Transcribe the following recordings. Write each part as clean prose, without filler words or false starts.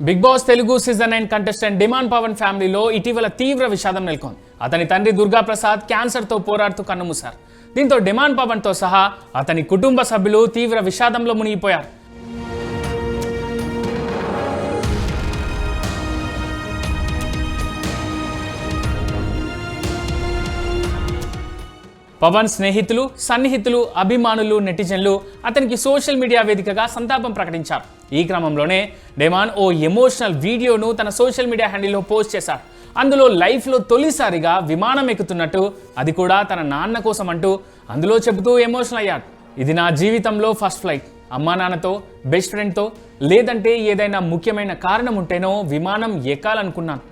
Big Boss Telugu season 9 contestant demand Pavan ఫ్యామిలీలో ఇటీవల తీవ్ర విషాదం నెలకొంది. అతని తండ్రి దుర్గా ప్రసాద్ క్యాన్సర్తో పోరాడుతూ కన్నుమూశారు. దీంతో డిమాండ్ పవన్తో సహా అతని కుటుంబ సభ్యులు తీవ్ర విషాదంలో మునిగిపోయారు. పవన్ స్నేహితులు, సన్నిహితులు, అభిమానులు, నెటిజన్లు అతనికి సోషల్ మీడియా వేదికగా సంతాపం ప్రకటించారు. ఈ క్రమంలోనే డిమాండ్ ఓ ఎమోషనల్ వీడియోను తన సోషల్ మీడియా హ్యాండిల్లో పోస్ట్ చేశారు. అందులో లైఫ్లో తొలిసారిగా విమానం ఎక్కుతున్నట్టు, అది కూడా తన నాన్న కోసం అంటూ అందులో చెబుతూ ఎమోషనల్ అయ్యాడు. ఇది నా జీవితంలో ఫస్ట్ ఫ్లైట్. అమ్మా నాన్నతో, బెస్ట్ ఫ్రెండ్తో, లేదంటే ఏదైనా ముఖ్యమైన కారణం ఉంటేనో విమానం ఎక్కాలనుకున్నాను.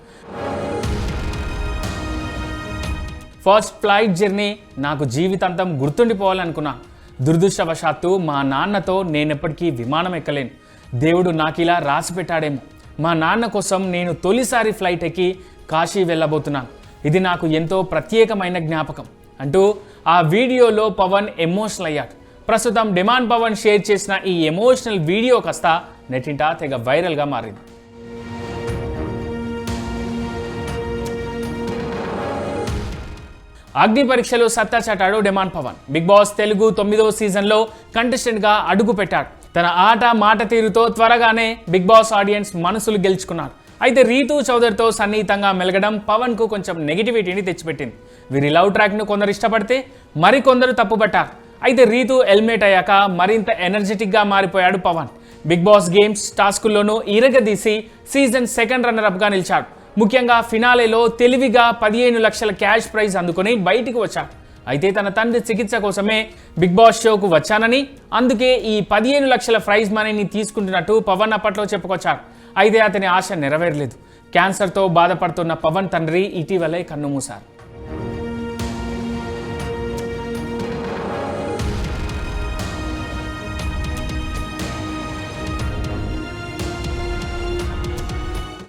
ఫస్ట్ ఫ్లైట్ జర్నీ నాకు జీవితాంతం గుర్తుండిపోవాలనుకున్నాను. దురదృష్టవశాత్తు మా నాన్నతో నేనెప్పటికీ విమానం ఎక్కలేను. దేవుడు నాకు ఇలా రాసి పెట్టాడేమో. మా నాన్న కోసం నేను తొలిసారి ఫ్లైట్ ఎక్కి కాశీ వెళ్ళబోతున్నాను. ఇది నాకు ఎంతో ప్రత్యేకమైన జ్ఞాపకం అంటూ ఆ వీడియోలో పవన్ ఎమోషనల్ అయ్యాడు. ప్రస్తుతం డిమాండ్ పవన్ షేర్ చేసిన ఈ ఎమోషనల్ వీడియో కాస్త నెట్టింట తెగ వైరల్గా మారింది. అగ్ని పరీక్షలో సత్తా చాటాడు Demon Pavan. Bigg Boss Telugu 9వ సీజన్లో కంటెస్టెంట్గా అడుగు పెట్టాడు. తన ఆట మాట తీరుతో త్వరగానే బిగ్ బాస్ ఆడియన్స్ మనసులు గెలుచుకున్నాడు. అయితే రీతూ చౌదరితో సన్నిహితంగా మెలగడం పవన్కు కొంచెం నెగిటివిటీని తెచ్చిపెట్టింది. వీరి లవ్ ట్రాక్ను కొందరు ఇష్టపడితే మరికొందరు తప్పుపట్టారు. అయితే రీతూ ఎలిమినేట్ అయ్యాక మరింత ఎనర్జెటిక్గా మారిపోయాడు పవన్. బిగ్ బాస్ గేమ్స్ టాస్కుల్లోనూ ఇరగదీసి సీజన్ 2nd రన్నరప్గా నిలిచాడు. ముఖ్యంగా ఫినాలేలో తెలివిగా 15 లక్షల క్యాష్ ప్రైజ్ అందుకొని బయటికి వచ్చాడు. అయితే తన తండ్రి చికిత్స కోసమే బిగ్ బాస్ షోకు వచ్చానని, అందుకే ఈ 15 లక్షల ప్రైజ్ మనీని తీసుకుంటున్నట్టు పవన్ అప్పట్లో చెప్పుకొచ్చాడు. అయితే అతని ఆశ నెరవేరలేదు. క్యాన్సర్తో బాధపడుతున్న పవన్ తండ్రి ఇటీవలే కన్నుమూశారు.